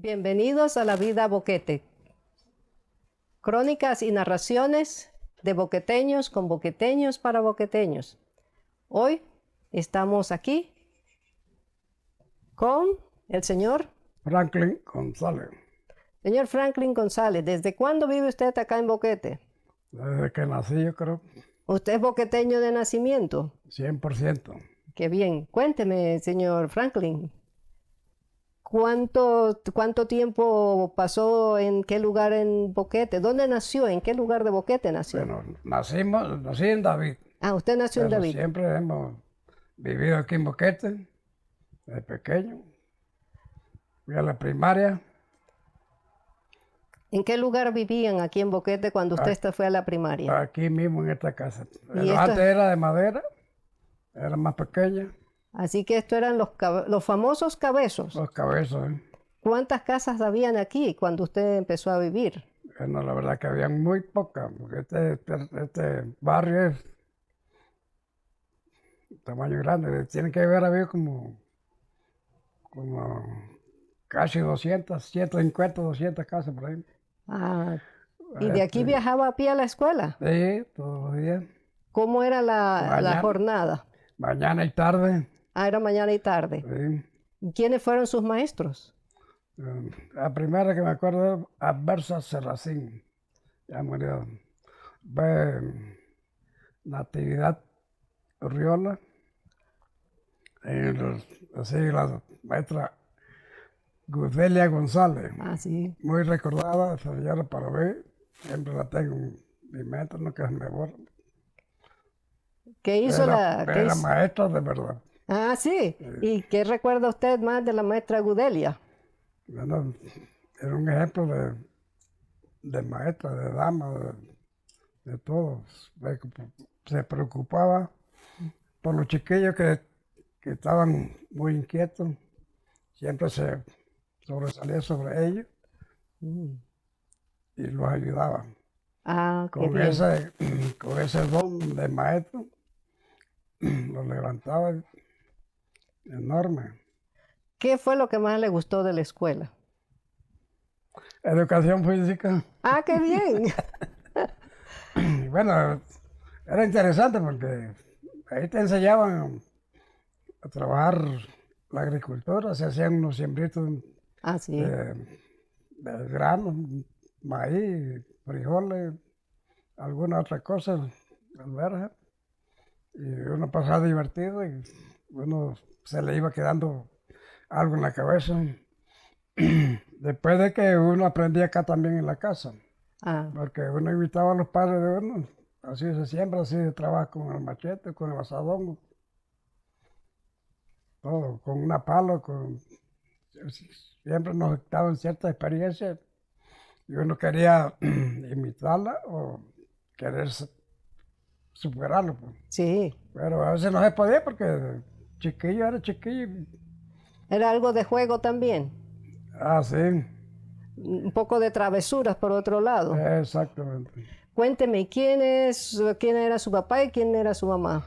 Bienvenidos a La Vida Boquete. Crónicas y narraciones de boqueteños con boqueteños para boqueteños. Hoy estamos aquí con el señor Franklin González. Señor Franklin González. ¿Desde cuándo vive usted acá en Boquete? Desde que nací, yo creo, ¿Usted es boqueteño de nacimiento? 100%. Qué bien. Cuénteme, señor Franklin. ¿Cuánto tiempo pasó en qué lugar en Boquete? ¿Dónde nació? ¿En qué lugar de Boquete nació? Bueno, nací en David, Ah, usted nació en pero David. siempre hemos vivido aquí en Boquete, desde pequeño. Fui a la primaria, ¿En qué lugar vivían aquí en Boquete cuando usted fue a la primaria? aquí mismo en esta casa. Y Pero antes era de madera, era más pequeña, Así que estos eran los famosos cabezos. los cabezos. ¿Cuántas casas habían aquí cuando usted empezó a vivir? Bueno, la verdad que habían muy pocas, porque este barrio es tamaño grande. Tiene que haber habido como casi 200, 150, 200 casas por ahí. Ah, ¿y de aquí Este, viajaba a pie a la escuela? sí, todos los días. ¿Cómo era la Mañana, jornada? mañana y tarde. Ah, era mañana y tarde. Sí. ¿Y quiénes fueron sus maestros? La primera que me acuerdo es Adversa Serracín, ya murió. Fue Natividad Urriola, así la maestra Gudelia González, Ah, sí. muy recordada, esa señora para mí, siempre la tengo en mi mente, no que se me borra. ¿Qué hizo Era maestra de verdad. Ah, sí. ¿Y qué recuerda usted más de la maestra Gudelia? Bueno, era un ejemplo de maestra, de dama, de todos. Se preocupaba por los chiquillos que estaban muy inquietos. Siempre se sobresalía sobre ellos Mm. y los ayudaba. Ah, qué Con bien. ese, con ese don de maestro, los levantaba enorme. ¿Qué fue lo que más le gustó de la escuela? Educación física. Ah, qué bien. Y bueno, era interesante porque ahí te enseñaban a trabajar la agricultura, se hacían unos siembritos Ah, sí. de, de granos, maíz, frijoles, alguna otra cosa, alberja, y uno pasaba divertido y uno se le iba quedando algo en la cabeza. Después de que uno aprendía acá también en la casa, Ah, porque uno invitaba a los padres de uno, así se siembra, así se trabaja con el machete, con el asadón, todo, con una pala, siempre nos daban cierta experiencia y uno quería imitarla o querer superarlo, pues. sí. Pero a veces no se podía porque chiquillo era chiquillo. Era algo de juego también. Ah, sí, Un poco de travesuras por otro lado. exactamente. Cuénteme, ¿quién era su papá y quién era su mamá?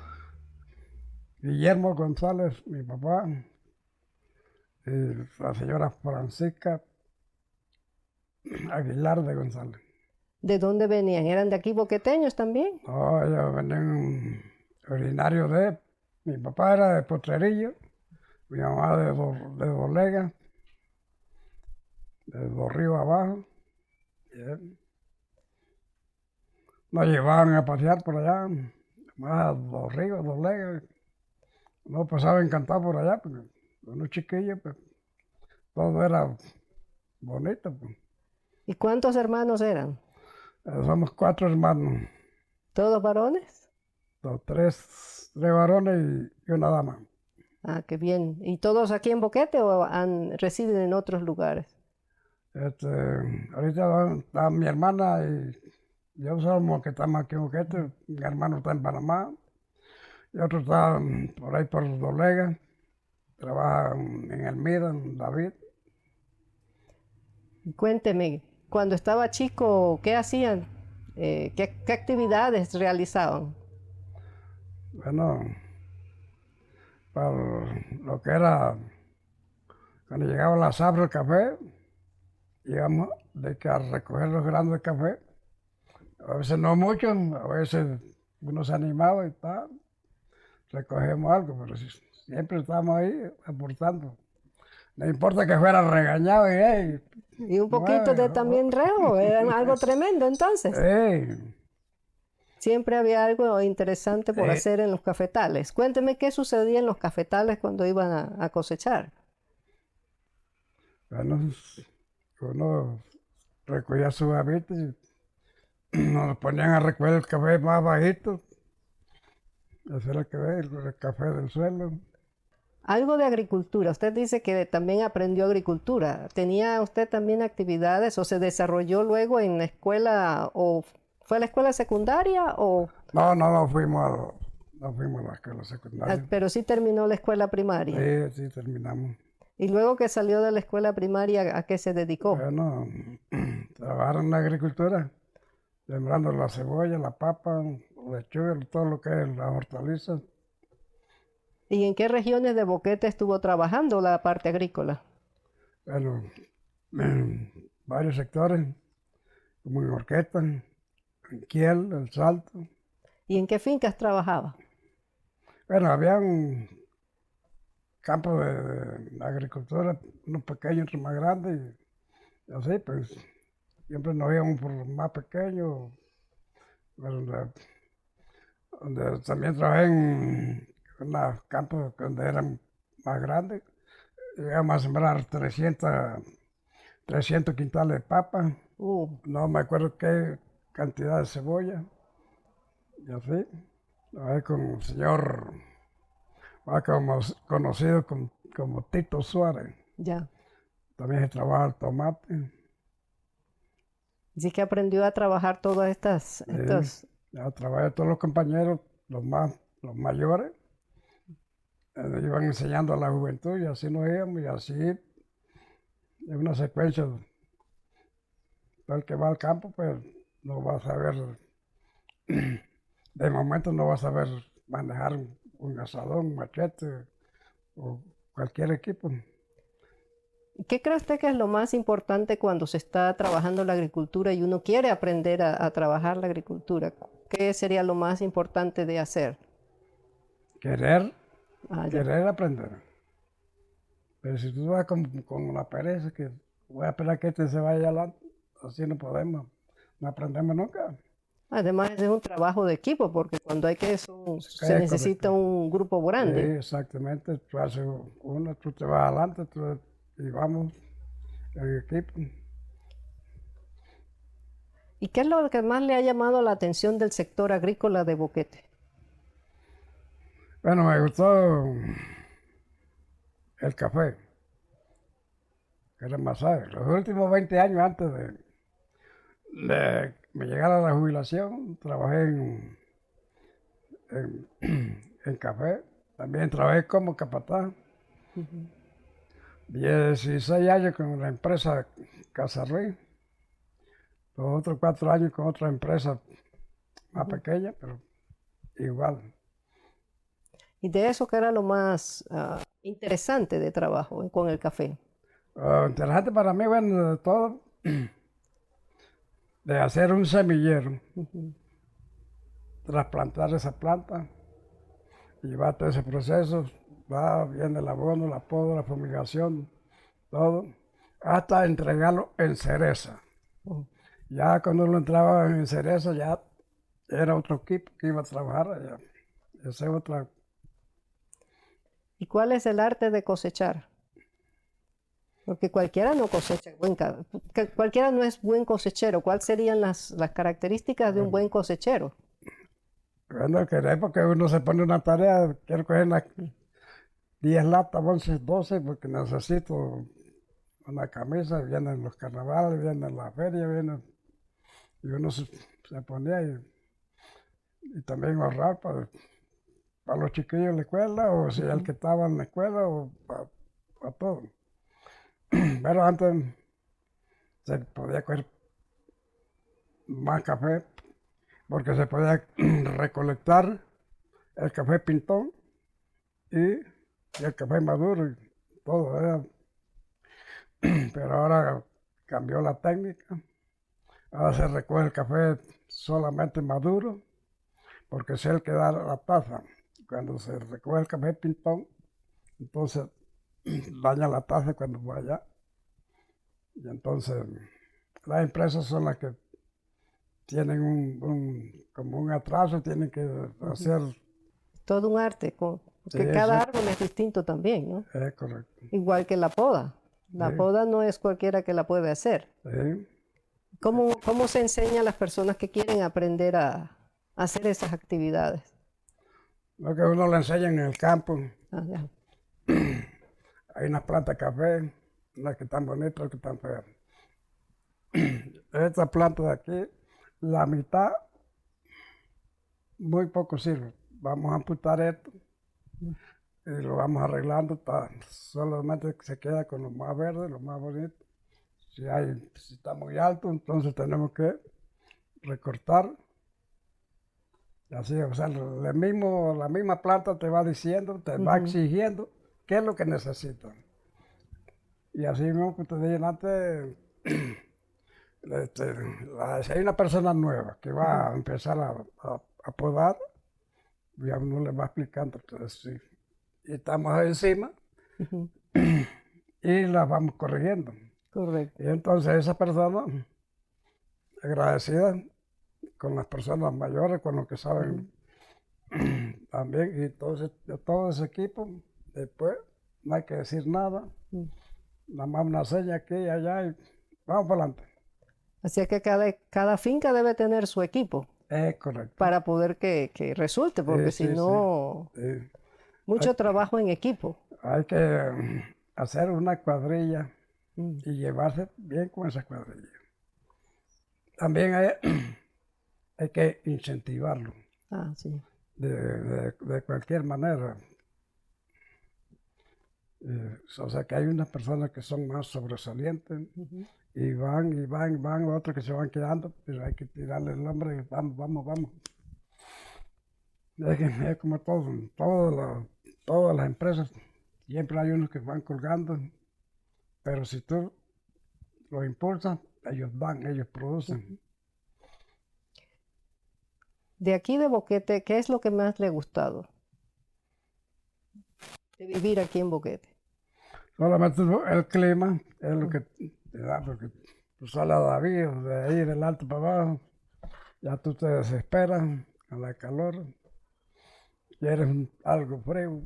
Guillermo González, mi papá, y la señora Francisca Aguilar de González. ¿De dónde venían? ¿Eran de aquí boqueteños también? No, ellos venían originarios mi papá era de Potrerillo, mi mamá de Dolega, de Dos Ríos abajo. Y nos llevaban a pasear por allá, más a Dos Ríos, Dolega. Uno pasaba encantado por allá, porque unos chiquillos, pues, todo era bonito, pues. ¿Y cuántos hermanos eran? Somos 4 hermanos, ¿Todos varones? tres varones y una dama. Ah, qué bien. ¿Y todos aquí en Boquete o residen en otros lugares? Este, ahorita está mi hermana y yo somos que estamos aquí en Boquete. Mi hermano está en Panamá y otro está por ahí por Dolega, trabaja en Elmira, en David. Cuénteme, cuando estaba chico, ¿qué hacían? ¿Qué actividades realizaban? Bueno, para lo que era cuando llegaba la zafra del café, íbamos de que a recoger los granos de café. A veces no mucho, a veces uno se animaba y tal, recogemos algo, pero siempre estábamos ahí aportando. No importa que fuera regañado y hey, Y un poquito mueve, de también reo, era algo tremendo entonces. hey, Siempre había algo interesante por eh, hacer en los cafetales. Cuénteme qué sucedía en los cafetales cuando iban a cosechar. bueno, uno recogía sus habitos y nos ponían a recoger el café más bajito, hacer el café, el café del suelo. Algo de agricultura. Usted dice que también aprendió agricultura. ¿Tenía usted también actividades o se desarrolló luego en la escuela o fue a la escuela secundaria o No, no fuimos a la escuela secundaria. pero sí terminó la escuela primaria? Sí, sí, terminamos. Y luego que salió de la escuela primaria, ¿a qué se dedicó? Bueno, trabajar en la agricultura, sembrando la cebolla, la papa, lechuga, todo lo que es las hortalizas. ¿Y en qué regiones de Boquete estuvo trabajando la parte agrícola? Bueno, en varios sectores, como en Orqueta, en Kiel, El Salto. ¿Y en qué fincas trabajaba? Bueno, había un campo de agricultura, unos pequeños, otros más grandes, y así, pues siempre nos íbamos por los más pequeños, donde, donde también trabajé en unos campos donde eran más grandes. Llegamos a sembrar 300 quintales de papa, Uh, no me acuerdo qué cantidad de cebolla, y así. Trabajé con un señor conocido como Tito Suárez. ya. También se trabaja el tomate. Así que aprendió a trabajar todas estas, Ya trabajé todos los compañeros, los mayores, iban enseñando a la juventud y así nos íbamos y así en una secuencia. Todo el que va al campo, pues no va a saber, de momento no va a saber manejar un asadón, un machete o cualquier equipo. ¿Qué cree usted que es lo más importante cuando se está trabajando la agricultura y uno quiere aprender a trabajar la agricultura? ¿Qué sería lo más importante de hacer? Querer, Ah, ya. querer aprender. Pero si tú vas con la pereza, que voy a esperar que este se vaya adelante, así no podemos, no aprendemos nunca. Además es un trabajo de equipo porque cuando hay que se Es necesita correcto. un grupo Sí, grande. exactamente. Tú haces uno, tú te vas adelante y vamos en equipo. ¿Y qué es lo que más le ha llamado la atención del sector agrícola de Boquete? Bueno, me gustó el café, que era más sabe. Los últimos 20 años antes de me llegara la jubilación, trabajé en café. También trabajé como capataz. 16 años con la empresa Casa Ruiz. Los otros 4 años con otra empresa más pequeña, pero igual. Y de eso que era lo más interesante de trabajo con el café. Interesante para mí, bueno, de todo, de hacer un semillero, trasplantar esa planta, llevar todo ese proceso, va, viene el abono, la poda, la fumigación, todo, hasta entregarlo en cereza. Mm. Ya cuando lo entraba en cereza, ya era otro equipo que iba a trabajar allá. Esa es otra. ¿Y cuál es el arte de cosechar? Porque cualquiera no cosecha cualquiera no es buen cosechero. ¿Cuáles serían las características de un buen cosechero? Bueno, porque uno se pone una tarea, quiero coger unas 10 latas, 11, 12, porque necesito una camisa, vienen los carnavales, vienen la feria, vienen, y uno se ponía y también ahorrar para los chiquillos en la escuela, o si el que estaba en la escuela, o para todo. Pero antes se podía coger más café, porque se podía recolectar el café pintón y el café maduro, y todo, pero ahora cambió la técnica. Ahora se recoge el café solamente maduro, porque es el que da la taza. Cuando se recoge el café pintón, entonces daña la taza cuando va allá. Y entonces las empresas son las que tienen como un atraso, tienen que hacer. Todo un arte, Sí, porque eso cada árbol es distinto también, ¿no? es correcto. Igual que la poda. La Sí. poda no es cualquiera que la puede hacer. Sí. ¿Cómo se enseña a las personas que quieren aprender a hacer esas actividades? Lo que uno le enseña en el campo, Ah, ya. hay unas plantas de café, unas que están bonitas, otras que están feas. Estas plantas de aquí, la mitad, muy poco sirve. Vamos a amputar esto y lo vamos arreglando, solamente se queda con lo más verde, lo más bonito. Si está muy alto, entonces tenemos que recortar. Y así, o sea, la misma planta te va diciendo, te va exigiendo qué es lo que necesitan. Y así mismo que te dije antes, si hay una persona nueva que va a empezar a podar, ya uno le va explicando. Entonces, sí, y estamos encima Ujú. y las vamos corrigiendo. Correcto. Y entonces esa persona, agradecida con las personas mayores, con los que saben también, y entonces de todo ese equipo, después no hay que decir nada, Mm. nada más una seña aquí y allá y vamos para adelante. Así es que cada finca debe tener su equipo Es correcto. para poder que resulte, porque si Sí, sí. no, Hay, mucho trabajo en equipo. hay que hacer una cuadrilla Mm. y llevarse bien con esa cuadrilla. También hay que incentivarlo Ah, sí. de cualquier manera. O sea que hay unas personas que son más sobresalientes Ujú. y van, otros que se van quedando, pero hay que tirarle el hombre y vamos, vamos, vamos. Es como todas las empresas, siempre hay unos que van colgando, pero si tú los impulsas, ellos van, ellos producen. De aquí de Boquete, ¿qué es lo que más le ha gustado de vivir aquí en Boquete? Solamente el clima es lo que te da, porque tú sales a David, de ahí del alto para abajo, ya tú te desesperas con la calor, quieres algo frío,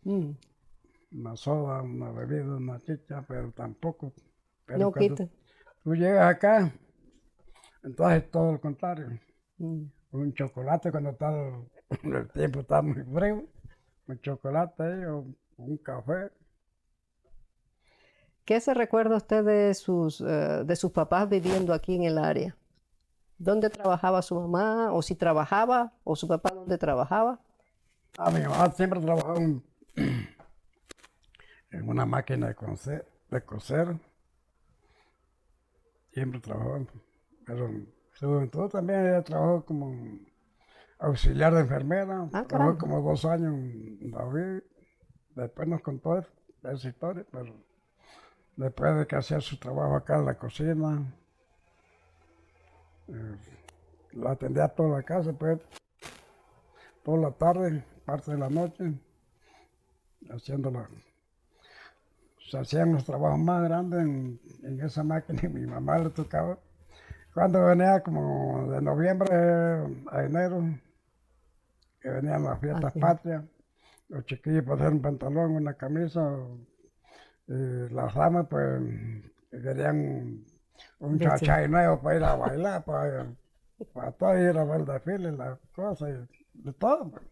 Mm. una soda, una bebida, una chicha, pero tampoco. Pero No cuando quita. tú llegas acá, entonces es todo lo contrario. Mm. Un chocolate cuando el tiempo está muy frío, un chocolate ahí, o un café. ¿Qué se recuerda usted de sus papás viviendo aquí en el área? ¿Dónde trabajaba su mamá? ¿O si trabajaba? ¿O su papá dónde trabajaba? Mi mamá siempre trabajó en una máquina de coser, siempre trabajó. Pero en su juventud también ella trabajó como auxiliar de enfermera, Ah, trabajó caramba. como 2 años en David. Después nos contó esa historia, pero después de que hacía su trabajo acá en la cocina, eh, la atendía toda la casa, pues toda la tarde, parte de la noche, haciéndola. Se hacían los trabajos más grandes en esa máquina y mi mamá le tocaba. Cuando venía como de noviembre a enero, que venían las fiestas Así. patrias, los chiquillos para hacer un pantalón, una camisa, las damas pues que querían un Vete. chachay nuevo para ir a bailar, para todo ir a ver el desfile, las cosas, de todo. Pues.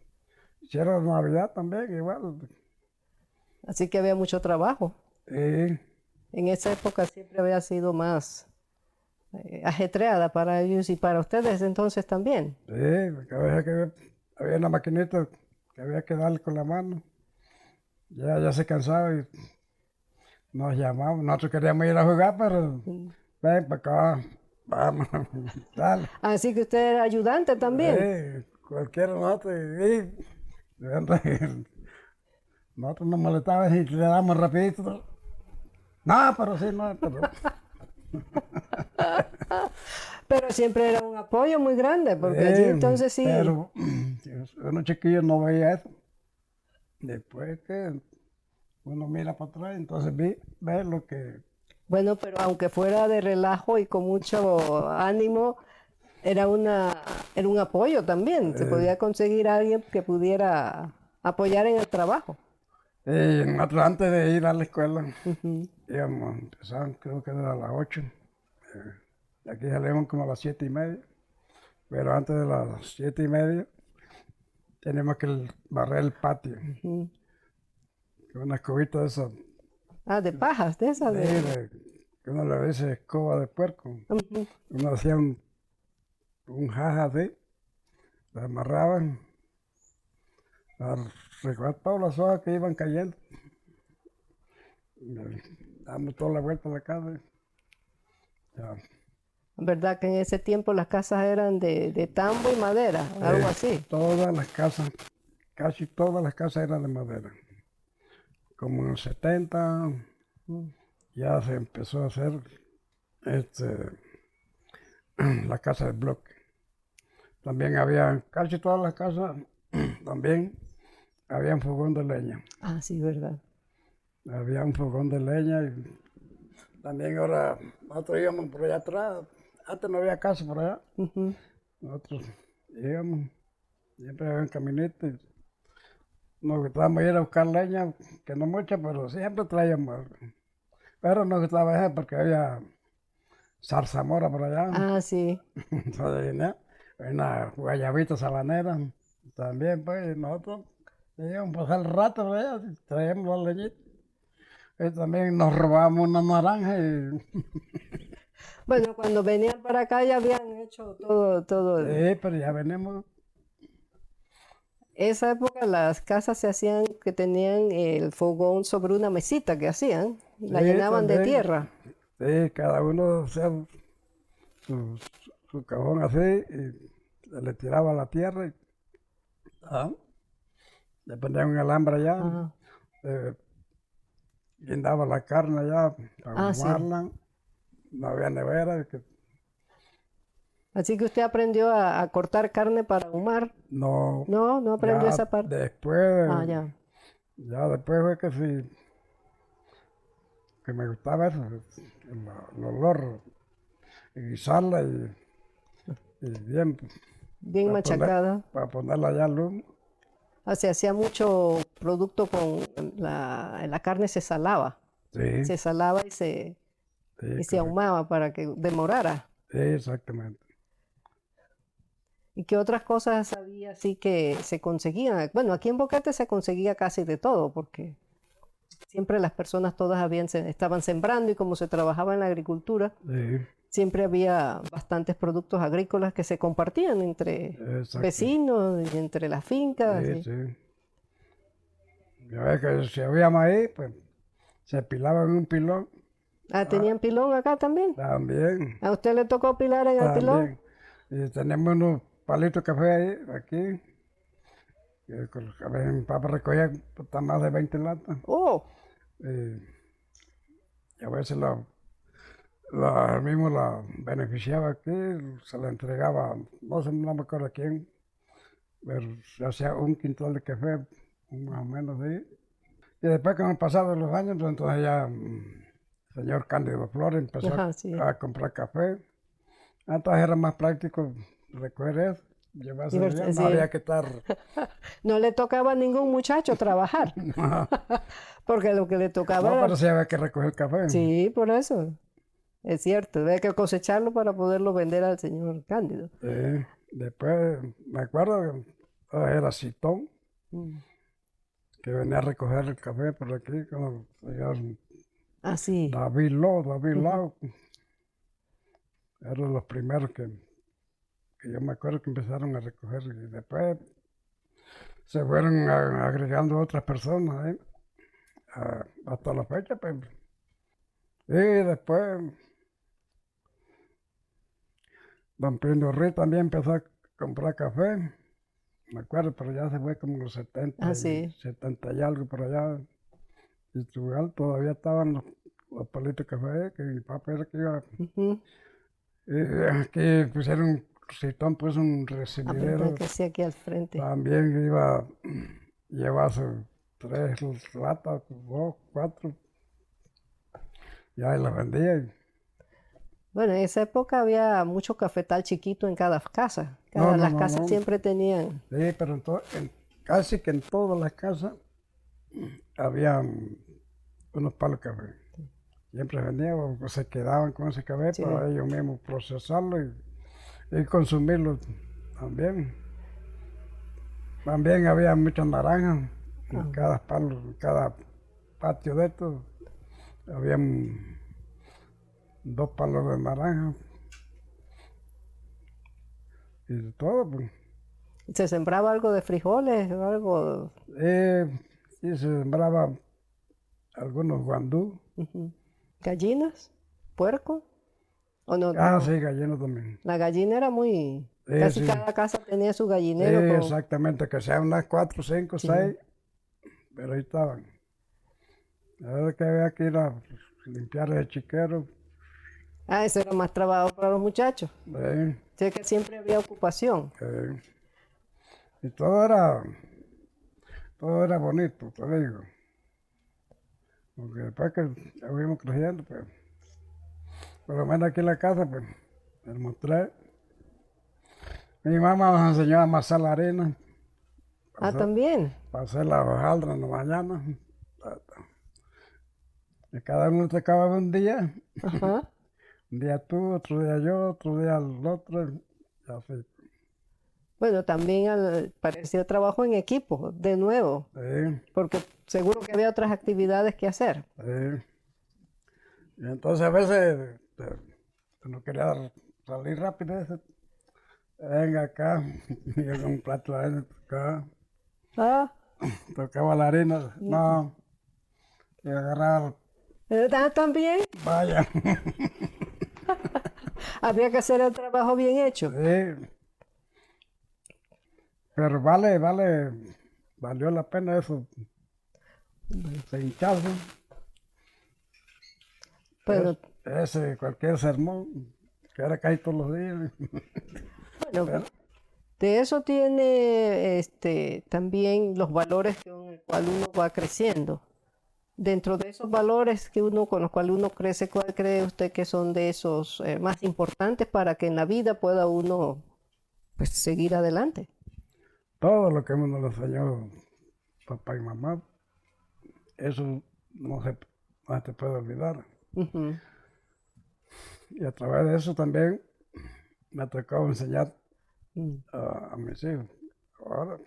Hicieron Navidad también, igual. Así que había mucho trabajo. Y, En esa época siempre había sido más ajetreada para ellos y para ustedes entonces también. sí, porque a veces que había una maquinita que había que darle con la mano. Ya se cansaba y nos llamaba. Nosotros queríamos ir a jugar, pero Mm. ven para acá, vamos, dale. Así que usted era ayudante también. Cualquiera de nosotros, nosotros nos molestábamos y le damos rapidito. No, pero sí, no, pero... Pero siempre era un apoyo muy grande, porque allí entonces sí. Pero uno chiquillo no veía eso. Después que uno mira para atrás, entonces ve lo que... Bueno, pero aunque fuera de relajo y con mucho ánimo, era un apoyo también. Se podía conseguir a alguien que pudiera apoyar en el trabajo. Nosotros antes de ir a la escuela, Ujú. empezaban creo que era a las 8. De aquí salíamos como a las 7:30. Pero antes de las 7:30 tenemos que barrer el patio. Ujú. Con una escobita de esas, Ah, de pajas, de esas que uno le dice escoba de puerco. Ujú. Uno hacía un jaja así, la amarraban, a recoger todas las hojas que iban cayendo. Damos toda la vuelta a la casa. Ya. ¿Verdad que en ese tiempo las casas eran de tambo y madera, algo así? Todas las casas, casi todas las casas eran de madera. Como en los 70 Mm. ya se empezó a hacer este, la casa de bloque. También había, casi todas las casas, también había un fogón de leña. Ah, sí, verdad. Había un fogón de leña y también ahora nosotros íbamos por allá atrás. Antes no había casa por allá. Ujú. Nosotros íbamos, siempre había un caminito. Y nos gustaba ir a buscar leña, que no mucha, pero siempre traíamos algo. Pero nos gustaba eso porque había zarzamora por allá. Ah, sí. Entonces, ¿no? Una guayabita sabanera también, pues, y nosotros íbamos a pasar el rato por allá, traíamos la leñita. Y también nos robamos una naranja y Bueno, cuando venían para acá ya habían hecho todo. pero ya venimos. Esa época las casas se hacían que tenían el fogón sobre una mesita que hacían, la Sí, llenaban de también. tierra. Sí, cada uno hacía su, su cajón así y se le tiraba la tierra y ah, le ponían un alambre allá, Ajá. eh, guindaba la carne allá para Ah, sí. ahumarla. No había nevera, Así que usted aprendió a cortar carne para ahumar. no, No, no aprendió ya esa parte. Ah, después, ya. ya después fue que sí, que me gustaba eso, el olor, y guisarla y bien, Bien para machacada. ponerla allá al humo. Ah, se hacía mucho producto con la carne se salaba. Sí, Se salaba sí, y se correcto. ahumaba para que demorara. Sí, exactamente. ¿Y qué otras cosas había así que se conseguían? Bueno, aquí en Boquete se conseguía casi de todo, porque siempre las personas todas estaban sembrando y como se trabajaba en la agricultura, Sí, siempre había bastantes productos agrícolas que se compartían entre exacto. vecinos y entre las fincas. Sí, sí. Ya ves que si había maíz, pues se pilaba en un pilón. Ah, Ah, ¿tenían pilón acá también? también, ¿A usted le tocó pilar en el pilón? también. Y tenemos unos palitos de café ahí, aquí. A veces mi papá recogía hasta más de 20 latas. Oh, eh, y a veces él mismo la beneficiaba aquí, se la entregaba, no sé, no me acuerdo a quién, pero se hacía un quintal de café, más o menos ahí. Y después que han pasado los años, pues entonces ya el señor Cándido Flores empezó ajá, sí. a comprar café. Entonces era más práctico recoger eso, llevárselo allá, no Sí. había que estar... No le tocaba a ningún muchacho trabajar, porque lo que le tocaba No, era, pero sí había que recoger café. sí, por eso, es cierto, había que cosecharlo para poderlo vender al señor Cándido. Después me acuerdo que era Citón, Mm. que venía a recoger el café por aquí con el señor Ah, sí. David Ujú. Lau. Eran los primeros que yo me acuerdo que empezaron a recoger y después se fueron agregando otras personas, hasta la fecha, pues. Y después don Pino Ruiz también empezó a comprar café, me acuerdo, pero ya se fue como en los Ah, sí. 70 y algo por allá. Y Chugal todavía estaban los palitos de café, que mi papá era que iba. Ujú. Aquí pusieron un sitón, pues un Ah, verdad recibidero. que sí, aquí al frente. También iba, llevaba sus 3 latas, 2, 4, ya y las vendía. Bueno, en esa época había mucho cafetal chiquito en cada casa. No, no, Las no, casas no. siempre tenían. Sí, pero casi que en todas las casas había unos palos de café. Siempre vendían o se quedaban con ese café Sí. para ellos mismos procesarlo y consumirlo también. También había muchas naranjas en Ah, cada palo, en cada patio de estos. Habían 2 palos de naranja y de todo. Pues. ¿se sembraba algo de frijoles o algo? Eh, y se sembraba algunos guandú. Ujú. ¿Gallinas? ¿Puerco? ¿O no? Ah, No. sí, gallinas también. La gallina era muy... Sí, Casi sí, cada casa tenía su sí, gallinero con... exactamente, que sean unas 4, 5, Sí. 6, pero ahí estaban. La verdad que había que ir a limpiar el chiquero. Ah, eso era más trabajo para los muchachos. eh, Sé que siempre había ocupación. eh, y todo era bonito, te digo. Porque después que ya fuimos creciendo, pues, por lo menos aquí en la casa, pues, les mostré. Mi mamá nos enseñó a amasar la harina, Ah, para hacer, también. para hacer la hojaldra en la mañana. Y cada uno tocaba un día. Ajá. Un día tú, otro día yo, otro día el otro, y así. Bueno, también parecía trabajo en equipo, de nuevo, Sí, porque seguro que había otras actividades que hacer. sí. Y entonces a veces no quería salir rápido, venga acá, y yo con un plato de arena tocaba, Ah, tocaba la harina, no, y agarraba, ¿verdad? También vaya, había que hacer el trabajo bien hecho. sí, pero valió la pena eso, se hincharse, Bueno, ese, cualquier sermón, que era caer todos los días, bueno, pero de eso tiene también los valores con el cual uno va creciendo. Dentro de esos valores que uno, con los cuales uno crece, ¿cuál cree usted que son de esos más importantes para que en la vida pueda uno pues seguir adelante? todo lo que uno le enseñó papá y mamá, eso no se te puede olvidar. Ujú. Y a través de eso también me ha tocado enseñar Mm. a mis hijos. Ahora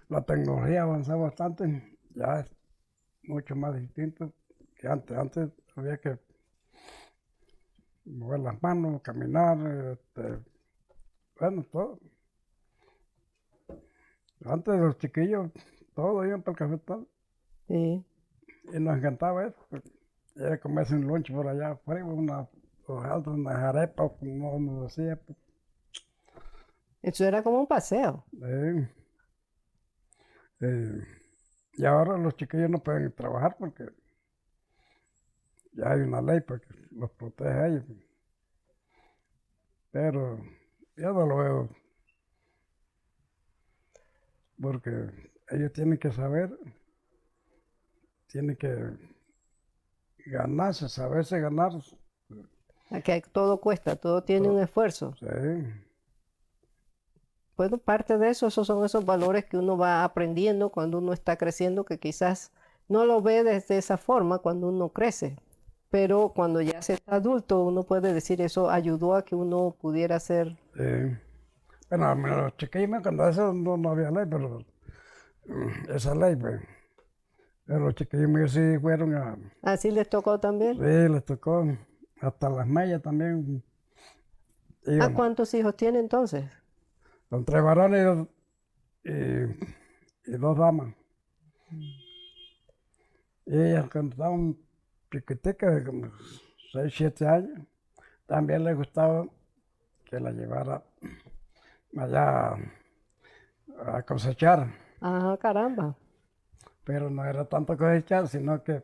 la tecnología avanzó bastante, ya es mucho más distinto que antes. Antes había que mover las manos, caminar, bueno, todo. Antes los chiquillos, todos iban para el cafetal Sí. y nos encantaba eso. Era comerse un lunch por allá afuera, una hojaldra, una arepa, como uno decía. Pues, Eso era como un paseo. eh, eh, y ahora los chiquillos no pueden trabajar porque ya hay una ley para que los proteja a ellos. Pero yo no lo veo porque ellos tienen que saber, tienen que ganarse, saberse ganar. Aquí todo cuesta, todo tiene un esfuerzo. Sí, Bueno, parte de eso, esos son esos valores que uno va aprendiendo cuando uno está creciendo, que quizás no lo ve desde esa forma cuando uno crece, pero cuando ya se está adulto, uno puede decir eso ayudó a que uno pudiera ser, sí. Bueno, a mí los chiquillos, cuando eso no había ley, pero esa ley, pues, pero los chiquillos míos sí fueron así les tocó sí, también. les tocó, hasta las mayas también ¿A iban. cuántos hijos tiene entonces? Son 3 varones y 2 damas. Y ellas cuando estaban chiquiticas, de como 6, 7 años, también les gustaba que la llevara allá a cosechar, Ah, caramba. pero no era tanto cosechar, sino que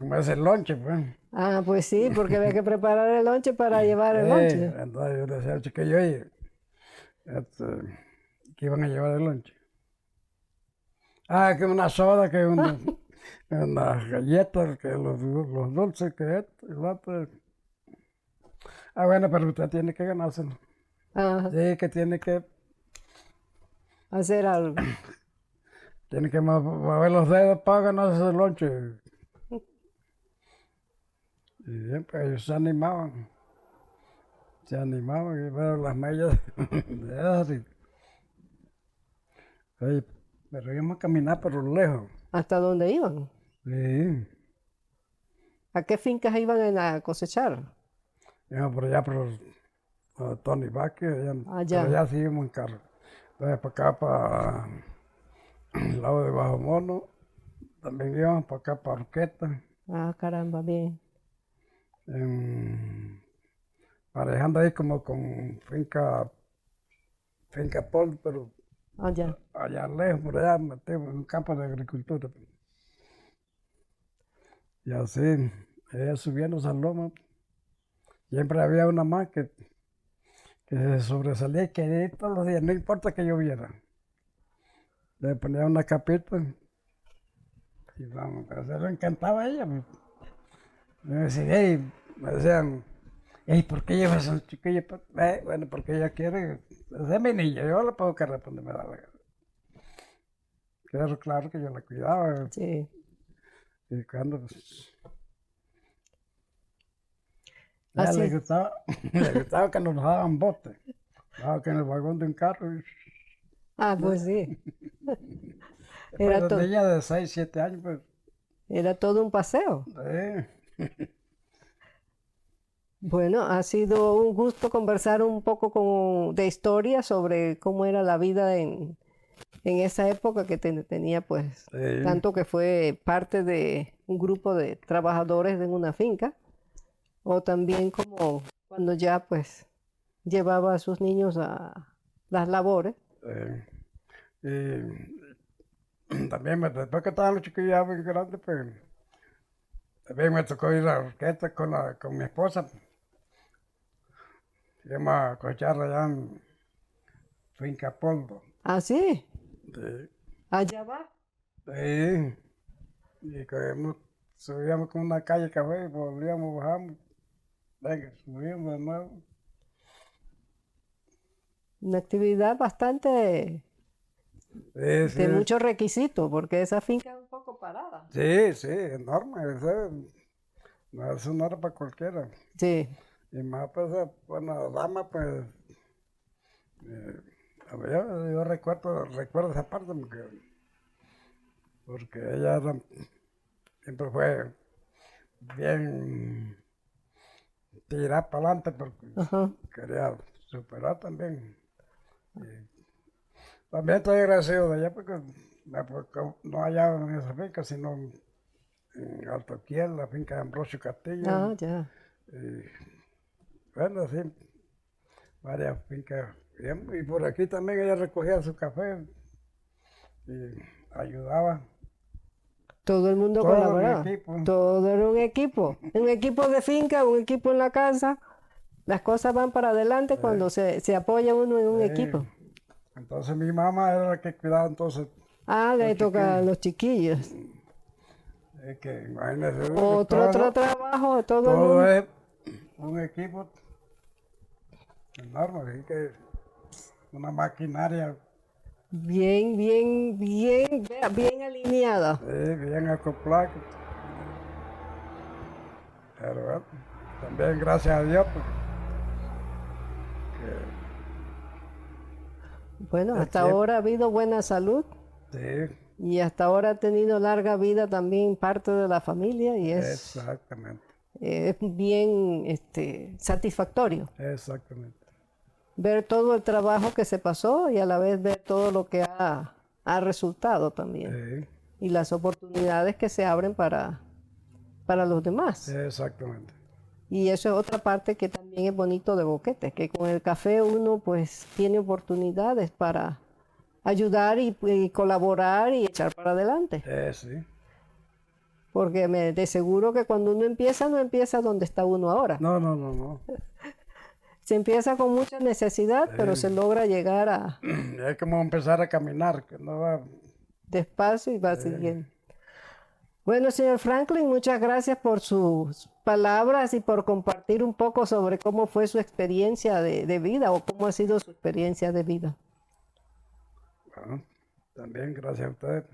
como es el lonche, pues. Ah, pues sí, porque había que preparar el lonche para llevar el lonche. Entonces yo le decía al chiquillo, oye, ¿qué iban a llevar el lonche? Ah, que una soda, que unas galletas, que los dulces, que esto y lo otro. Ah, bueno, pero usted tiene que ganárselo. Ah, Sí, que hacer algo. tiene que mover los dedos para ganarse el lonche. Y bien, pues ellos se animaban y veo las mallas de esas. Oye, pero íbamos a caminar por lejos. ¿Hasta dónde iban? Sí, ¿A qué fincas iban a cosechar? íbamos por allá por Tony Vázquez, pero Allá. allá sí íbamos en carro. Entonces para acá, para el lado de Bajo Mono, también íbamos para acá, para Orquesta, Ah, caramba, bien. parejando ahí como con finca Paul, pero Allá. allá lejos, por allá, metido en un campo de agricultura. Y así, subiendo esa loma, siempre había una más que se sobresalía y quería ir todos los días, no importa que lloviera. Le ponía una capita y vamos, pero se le encantaba a ella. Pues. Me decían, hey, ¿por qué llevas a un chiquillo? Bueno, porque ella quiere, es mi niña, yo le puedo que responder, me da la gana. Claro que yo la cuidaba, Sí. y cuando pues, a ella le Así. gustaba, le gustaba que nos daban botes, que en el vagón de un carro, y Ah, pues sí. después Era de todo, niña de 6 7 años, pues, era todo un paseo. eh, Bueno, ha sido un gusto conversar un poco de historia sobre cómo era la vida en esa época que tenía, pues, eh, tanto que fue parte de un grupo de trabajadores en una finca, o también como cuando ya, pues, llevaba a sus niños a las labores. eh, y también después que estaban los chiquillos ya bien grandes, pues, también me tocó ir a la orquesta con mi esposa. Íbamos a cochar allá en Finca Polvo. Ah, sí, Sí, allá va. sí. Y subíamos con una calle café, volvíamos, bajamos, venga, subimos de nuevo. Una actividad bastante Sí, sí, de muchos requisitos, porque esa finca es un poco parada. sí, sí, enorme. No es una hora para cualquiera. Sí, Y más pues, bueno, dama, pues, eh, yo recuerdo esa parte porque ella siempre fue bien tirar para adelante porque ajá. quería superar también. Y también estoy agradecido de ella porque no allá en esa finca, sino en Alto Quiel, la finca de Ambrosio Castillo. Ah, ya. Y bueno, sí, varias fincas. Y por aquí también ella recogía su café y ayudaba. Todo el mundo Todo mi colaboraba. equipo. Todo era un equipo. Un equipo de finca, un equipo en la casa. Las cosas van para adelante cuando se apoya uno en un equipo. Entonces mi mamá era la que cuidaba entonces Ah, los le toca a chiquillos. los chiquillos. Es que imagínese, Otro trabajo, todo el todo mundo. es un equipo enorme, así que una maquinaria Bien alineada. bien acoplada. Pero bueno, también gracias a Dios, pues, Bueno, que el hasta tiempo, ahora ha habido buena salud sí, y hasta ahora ha tenido larga vida también parte de la familia y exactamente, es bien satisfactorio exactamente. ver todo el trabajo que se pasó y a la vez ver todo lo que ha resultado también Sí, y las oportunidades que se abren para los demás. exactamente. Y eso es otra parte que también es bonito de Boquete, que con el café uno pues tiene oportunidades para ayudar y colaborar y echar para adelante. Sí. Porque de seguro que cuando uno empieza, no empieza donde está uno ahora. No, no, no, no. Se empieza con mucha necesidad, pero se logra llegar a Es como empezar a caminar, que no va. despacio y va siguiendo. Bueno, señor Franklin, muchas gracias por sus palabras y por compartir un poco sobre cómo fue su experiencia de vida o cómo ha sido su experiencia de vida. Bueno, también gracias a usted.